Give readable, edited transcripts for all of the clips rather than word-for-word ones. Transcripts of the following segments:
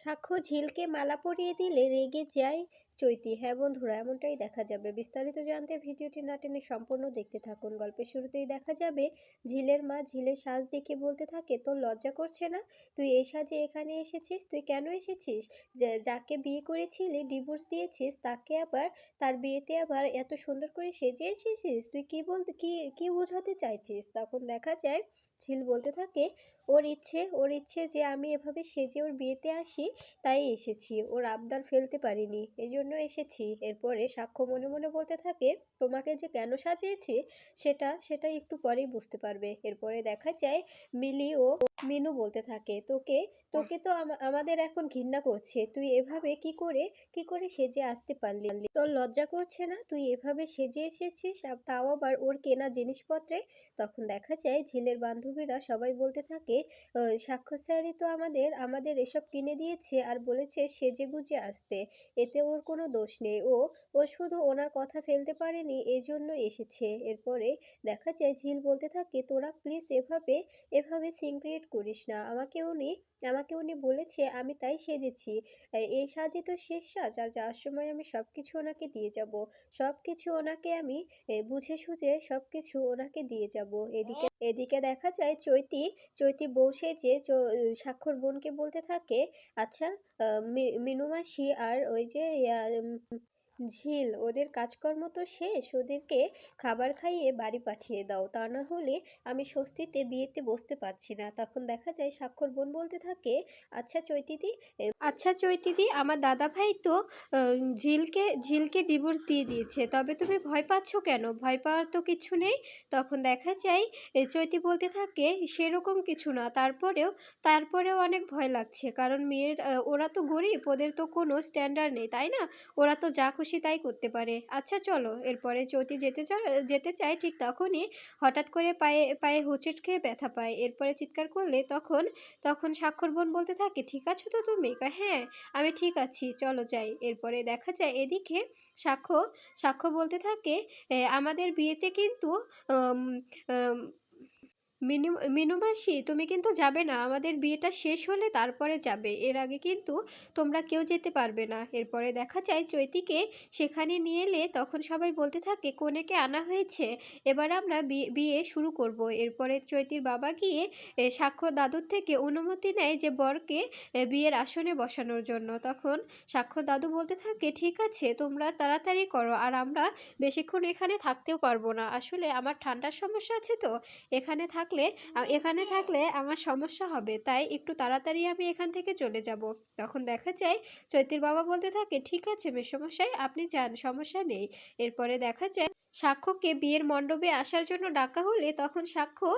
সাক্ষ্য ঝিলকে মালা পরিয়ে দিলে রেগে যায় চৈতি। হ্যাঁ বন্ধুরা, এমনটাই দেখা যাবে। বিস্তারিত জানতে ভিডিওটি না টেনে সম্পূর্ণ দেখতে থাকুন। গল্পের শুরুতেই দেখা যাবে ঝিলের মা ঝিলের সাজ দেখে বলতে থাকে, তোর লজ্জা করছে না? তুই এই সাজে এখানে এসেছিস? তুই কেন এসেছিস? যাকে বিয়ে করেছিলি, ডিভোর্স দিয়েছিস, তাকে আবার তার বিয়েতে আবার এত সুন্দর করে সেজে এসেছিস? তুই কি বলতে কি কি বোঝাতে চাইছিস? তখন দেখা যায় ঝিল বলতে থাকে, ওর ইচ্ছে যে আমি এভাবে সেজে ওর বিয়েতে আসি, তাই এসেছি। ওর আবদার ফেলতে পারিনি, এজন্য এসেছি। এরপরে সাক্ষ্য মনে মনে বলতে থাকে, তোমাকে যে কেন সাজিয়েছি সেটা একটু পরেই বুঝতে পারবে। এরপরে দেখা যায় মিলি ও মিনু বলতে থাকে, তোকে তোকে তো আমাদের এখন ঘৃণা করছে। তুই এভাবে কি করে সেজে আসতে পারলি? তোর লজ্জা করছে না? তুই এভাবে সেজে এসেছিস, তাও আবার ওর কেনা জিনিসপত্রে। তখন দেখা যায় ঝিলের বান্ধবীরা সবাই বলতে থাকে, সাক্ষ্য স্যারই তো আমাদের আমাদের এসব কিনে দিয়েছে আর বলেছে সেজেগুজে আসতে। এতে ওর কোনো দোষ নেই। ও ও শুধু ওনার কথা ফেলতে পারেনি, এই জন্য এসেছে। এরপরে দেখা যায় ঝিল বলতে থাকে, তোরা প্লিজ এভাবে এভাবে সিন ক্রিয়েট করিস না। আমাকে উনি বলেছে, আমি তাই সেজেছি। এই সাজই তো শেষ সাজ, আর যাওয়ার সময় আমি সব কিছু ওনাকে দিয়ে যাব। সব কিছু ওনাকে আমি বুঝে সুঝে সব কিছু ওনাকে দিয়ে যাব। এদিকে দেখা যায় চৈতি বউ সেজে সাক্ষর বোনকে বলতে থাকে, আচ্ছা, মিনু মাসি আর ওই যে ঝিল, ওদের কাজকর্ম তো শেষ, ওদেরকে খাবার খাইয়ে বাড়ি পাঠিয়ে দাও, তা না হলে আমি স্বস্তিতে বিয়েতে বসতে পারছি না। তখন দেখা যায় সাক্ষর বোন বলতে থাকে, আচ্ছা চৈতিদি, আমার দাদা ভাই তো ঝিলকে ডিভোর্স দিয়ে দিয়েছে, তবে তুমি ভয় পাচ্ছ কেন? ভয় পাওয়ার তো কিছু নেই। তখন দেখা যায় চৈতি বলতে থাকে, সেরকম কিছু না, তারপরেও অনেক ভয় লাগছে, কারণ ওরা তো গরিব, ওদের তো কোনো স্ট্যান্ডার্ড নেই, তাই না? ওরা তো যা খুশি তাই করতে পারে। আচ্ছা চলো। এরপরে চৈতি যেতে চায়, ঠিক তখনই হঠাৎ করে পায়ে পায়ে হোঁচট খেয়ে ব্যথা পায়। এরপরে চিৎকার করলে তখন তখন সাক্ষর বোন বলতে থাকে, ঠিক আছো তো তুমি? হ্যাঁ, আমি ঠিক আছি, চলো যাই। এরপরে দেখা যায় এদিকে সাক্ষ্য সাক্ষ্য বলতে থাকে, আমাদের বিয়েতে কিন্তু উম, উম, মিনু মাসি, তুমি কিন্তু যাবে না। আমাদের বিয়েটা শেষ হলে তারপরে যাবে, এর আগে কিন্তু তোমরা কেউ যেতে পারবে না। এরপরে দেখা যায় চৈতিকে সেখানে নিয়ে এলে তখন সবাই বলতে থাকে, কনেকে আনা হয়েছে, এবার আমরা বিয়ে শুরু করব। এরপরে চৈতির বাবা গিয়ে সাক্ষ্য দাদুর থেকে অনুমতি নেয় যে বরকে বিয়ের আসনে বসানোর জন্য। তখন সাক্ষ্য দাদু বলতে থাকে, ঠিক আছে, তোমরা তাড়াতাড়ি করো, আর আমরা বেশিক্ষণ এখানে থাকতেও পারবো না। আসলে আমার ঠান্ডার সমস্যা আছে তো, এখানে থাকলে আমার সমস্যা হবে, তাই একটু তাড়াতাড়ি আমি এখান থেকে চলে যাব। তখন দেখা যায় চৈতির বাবা বলতে থাকে, ঠিক আছে মেসোমশাই, আপনি যান, সমস্যা নেই। এরপরে দেখা যায় সাক্ষ্যকে বিয়ের মণ্ডপে আসার জন্য ডাকা হলে তখন সাক্ষ্য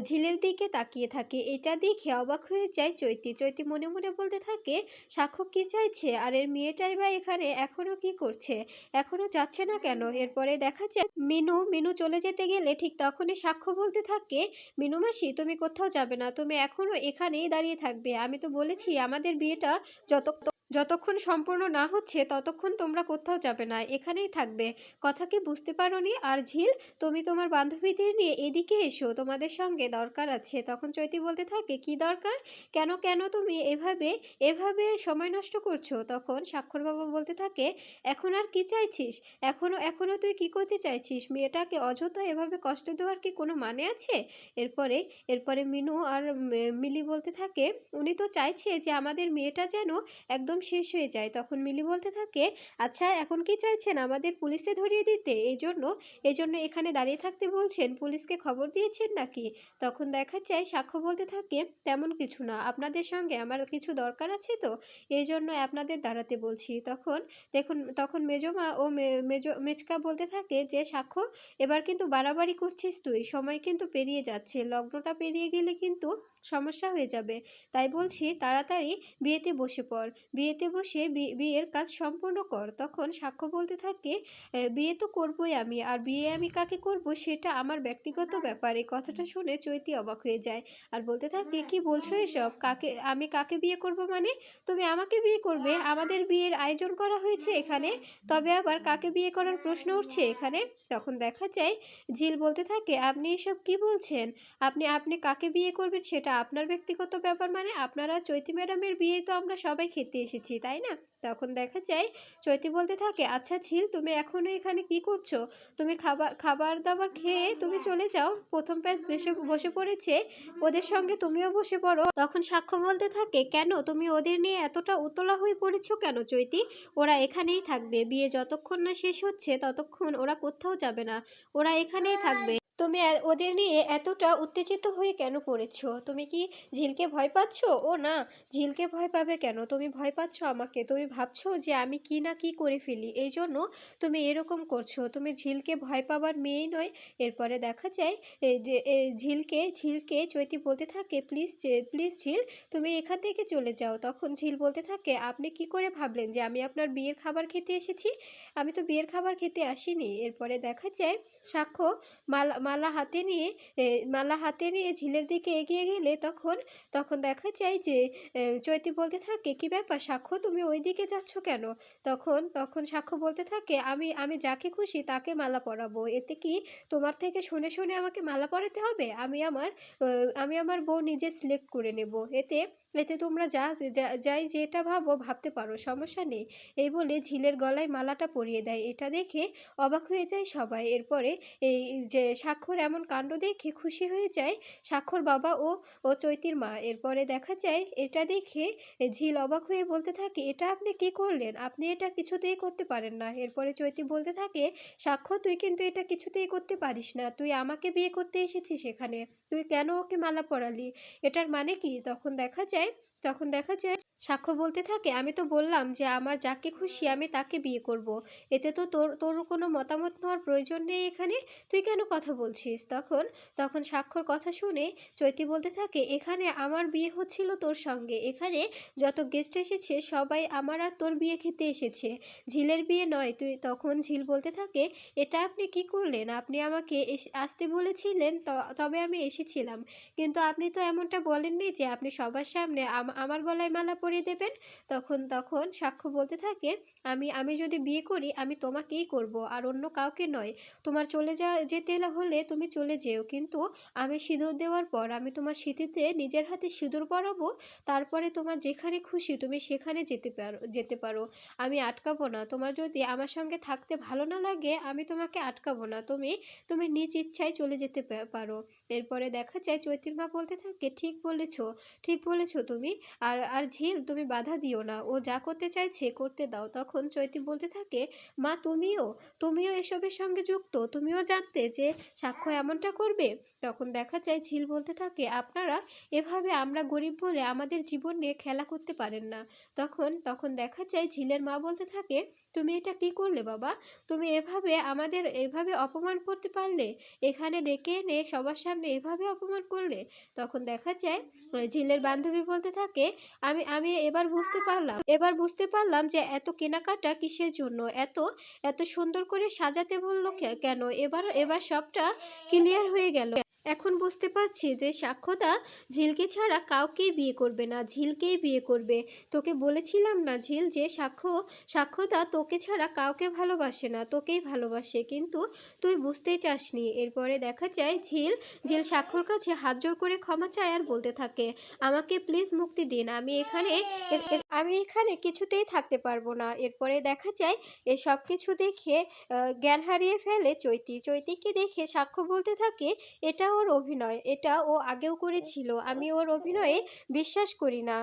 ঝিলের দিকে তাকিয়ে থাকে। এটা দেখে অবাক হয়ে যায় চৈতি মনে মনে বলতে থাকে, সাক্ষ্য কি চাইছে, আর এর মেয়েটাই বা এখানে এখনো কি করছে, এখনো যাচ্ছে না কেন? এরপরে দেখা যায় মিনু চলে যেতে গেলে ঠিক তখনই সাক্ষ্য বলতে থাকে, মিনু মাসি, তুমি কোথাও যাবে না, তুমি এখনো এখানেই দাঁড়িয়ে থাকবে। আমি তো বলেছি আমাদের বিয়েটা যতক্ষণ সম্পূর্ণ না হচ্ছে ততক্ষণ তোমরা কোথাও যাবে না, এখানেই থাকবে। কথা কি বুঝতে পারোনি? আর ঝিল, তুমি তোমার বান্ধবীদের নিয়ে এদিকে এসো, তোমাদের সঙ্গে দরকার আছে। তখন চৈতি বলতে থাকে, কি দরকার? কেন কেন তুমি এভাবে এভাবে সময় নষ্ট করছো? তখন সাক্ষর বাবা বলতে থাকে, এখন আর কি চাইছিস? এখনো তুই কি করতে চাইছিস? মেয়েটাকে অযথা এভাবে কষ্ট দেওয়ার কি কোনো মানে আছে? এরপরে এরপরে মিনু আর মিলি বলতে থাকে, উনি তো চাইছে যে আমাদের মেয়েটা যেন একদম শেষ হয়ে যায়। তখন মিলি বলতে থাকে, আচ্ছা এখন কি চাইছেন, আমাদের পুলিশে ধরিয়ে দিতে? এই জন্য এখানে দাঁড়িয়ে থাকতে বলছেন? পুলিশকে খবর দিয়েছেন নাকি? তখন দেখা যায় সাক্ষ্য বলতে থাকে, তেমন কিছু না, আপনাদের সঙ্গে আমার কিছু দরকার আছে তো, এই জন্য আপনাদের দাঁড়াতে বলছি। তখন মেজমা ও মেজকা বলতে থাকে যে, সাক্ষ্য, এবার কিন্তু বাড়াবাড়ি করছিস তুই, সময় কিন্তু পেরিয়ে যাচ্ছে, লগ্নটা পেরিয়ে গেলে কিন্তু সমস্যা হয়ে যাবে। তাই বলছি তাড়াতাড়ি বিয়েতে বসে পড়, বিয়েতে বসে বিয়ের কাজ সম্পূর্ণ কর। তখন সাক্ষ্য বলতে থাকে, বিয়ে তো করবই আমি, আর বিয়ে আমি কাকে করব সেটা আমার ব্যক্তিগত ব্যাপার। এই কথাটা শুনে চৈতি অবাক হয়ে যায় আর বলতে থাকে, কি বলছো এসব? আমি কাকে বিয়ে করব মানে? তুমি আমাকে বিয়ে করবে? আমাদের বিয়ের আয়োজন করা হয়েছে এখানে, তবে আবার কাকে বিয়ে করার প্রশ্ন উঠছে এখানে? তখন দেখা যায় ঝিল বলতে থাকে, আপনি এসব কি বলছেন? আপনি আপনি কাকে বিয়ে করবেন সেটা আপনার ব্যক্তিগত ব্যাপার মানে আপনারা চৈতি ম্যাডামের বিয়ে তো আমরা সবাই খেতে এসেছি, তাই না? তখন দেখা যায় চৈতি বলতে থাকে, আচ্ছা ঝিল, তুমি এখনো এখানে কি করছো? তুমি খাবার খাবার দাবার খেয়ে তুমি চলে যাও, প্রথম ব্যাচ বসে পড়েছে, ওদের সঙ্গে তুমিও বসে পড়ো। তখন সাক্ষ্য বলতে থাকে, কেন তুমি ওদের নিয়ে এতটা উতলা হয়ে পড়েছো কেন চৈতি? ওরা এখানেই থাকবে, বিয়ে যতক্ষণ না শেষ হচ্ছে ততক্ষণ ওরা কোথাও যাবে না, ওরা এখানেই থাকবে। তুমি ওদের নিয়ে এতটা উত্তেজিত হয়ে কেন পড়েছো? তুমি কি ঝিলকে ভয় পাচ্ছো? ও না, ঝিলকে ভয় পাবে কেন? তুমি ভয় পাচ্ছো আমাকে, তুমি ভাবছো যে আমি কি না কি করে ফেলি, এই জন্য তুমি এরকম করছো। তুমি ঝিলকে ভয় পাবার মেয়েই নয়। এরপরে দেখা যায় এই যে ঝিলকে ঝিলকে চৈতি বলতে থাকে, প্লিজ প্লিজ ঝিল, তুমি এখান থেকে চলে যাও। তখন ঝিল বলতে থাকে, আপনি কি করে ভাবলেন যে আমি আপনার বিয়ের খাবার খেতে এসেছি? আমি তো বিয়ের খাবার খেতে আসিনি। এরপরে দেখা যায় সাক্ষ্য মালা হাতে নিয়ে মালা হাতে নিয়ে ঝিলের দিকে এগিয়ে গেলে তখন তখন দেখা যায় যে চৈতি বলতে থাকে, কি ব্যাপার সাক্ষ্য, তুমি ওই দিকে যাচ্ছ কেন? তখন তখন সাক্ষ্য বলতে থাকে, আমি আমি যাকে খুশি তাকে মালা পরাবো, এতে কি তোমার থেকে শুনে শুনে আমাকে মালা পরাতে হবে? আমি আমার বউ নিজে সিলেক্ট করে নেব, এতে এতে তোমরা যাই যেটা ভাবতে পারো, সমস্যা নেই। এই বলে ঝিলের গলায় মালাটা পরিয়ে দেয়। এটা দেখে অবাক হয়ে যায় সবাই। এরপরে এই যে সাক্ষর এমন কাণ্ড দেখে খুশি হয়ে যায় সাক্ষর বাবা ও চৈতির মা। এরপরে দেখা যায় এটা দেখে ঝিল অবাক হয়ে বলতে থাকে, এটা আপনি কি করলেন? আপনি এটা কিছুতেই করতে পারেন না। এরপরে চৈতি বলতে থাকে, সাক্ষর, তুই কিন্তু এটা কিছুতেই করতে পারিস না, তুই আমাকে বিয়ে করতে এসেছিস এখানে, তুই কেন ওকে মালা পরালি? এটার মানে কি? তখন দেখা যায় সাক্ষ্য বলতে থাকে, আমি তো বললাম যে আমার যাকে খুশি আমি তাকে বিয়ে করব, এতে তো তোর তোর কোনো মতামত নেওয়ার প্রয়োজন নেই এখানে, তুই কেন কথা বলছিস? তখন তখন সাক্ষর কথা শুনে চৈতি বলতে থাকে, এখানে আমার বিয়ে হচ্ছিল তোর সঙ্গে, এখানে যত গেস্ট এসেছে সবাই আমার আর তোর বিয়ে খেতে এসেছে, ঝিলের বিয়ে নয়। তখন ঝিল বলতে থাকে, এটা আপনি কি করলেন? আপনি আমাকে আসতে বলেছিলেন, তবে আমি এসেছিলাম, কিন্তু আপনি তো এমনটা বলেননি যে আপনি সবার সামনে আমার গলায় মালা পরিয়ে দেবেন। তখন তখন সাক্ষ্য বলতে থাকে, আমি আমি যদি বিয়ে করি আমি তোমাকেই করব, আর অন্য কাউকে নয়। তোমার চলে যেতে হলে তুমি চলে যেও, কিন্তু আমি সিঁদুর দেওয়ার পর আমি তোমার সিঁথিতে নিজের হাতে সিঁদুর পরাবো, তারপরে তোমার যেখানে খুশি তুমি সেখানে যেতে পারো। আমি আটকাবো না। তোমার যদি আমার সঙ্গে থাকতে ভালো না লাগে আমি তোমাকে আটকাবো না, তুমি তুমি নিজ ইচ্ছায় চলে যেতে পারো। এরপরে দেখা যায় চৈতির মা বলতে থাকে, ঠিক বলেছো তুমি। আর আর ঝিল, তুমি বাধা দিও না, ও যা করতে চাইছে করতে দাও। তখন চৈতি বলতে থাকে, মা তুমিও এসবের সঙ্গে যুক্ত, তুমিও জানতে যে সাক্ষ্য এমনটা করবে? তখন দেখা যায় ঝিল বলতে থাকে, আপনারা এভাবে আমরা গরিব বলে আমাদের জীবন নিয়ে খেলা করতে পারেন না। তখন তখন দেখা যায় ঝিলের মা বলতে থাকে, তুমি এটা কি করলে বাবা? তুমি আমাদের এভাবে অপমান করতে পারলে? এখানে ডেকে এনে সবার সামনে এভাবে অপমান করলে? তখন দেখা যায় ঝিলের বান্ধবী বলতে থাকে, আমি আমি এবার বুঝতে পারলাম যে এত কেনাকাটা কিসের জন্য, এত এত সুন্দর করে সাজাতে বললো কেন। এবার সবটা ক্লিয়ার হয়ে গেল। এখন বুঝতে পারছি যে সাক্ষ্যদা ঝিলকে ছাড়া কাউকেই বিয়ে করবে না, ঝিলকেই বিয়ে করবে। তোকে বলেছিলাম না ঝিল, যে সাক্ষ্যদা তোকে ছাড়া কাউকে ভালোবাসে না, তোকেই ভালোবাসে, কিন্তু তুই বুঝতেই চাসনি। এরপরে দেখা যায় ঝিল ঝিল সাক্ষ্যর কাছে হাত জোর করে ক্ষমা চায় আর বলতে থাকে, আমাকে প্লিজ মুক্তি দিন, আমি এখানে কিছুতেই থাকতে পারবো না। এরপরে দেখা যায় এসব কিছু দেখে জ্ঞান হারিয়ে ফেলে চৈতিকে দেখে সাক্ষ্য বলতে থাকে, এটা ওর অভিনয়, এটা ও আগেও করেছিল, আমি ওর অভিনয়ে বিশ্বাস করি না।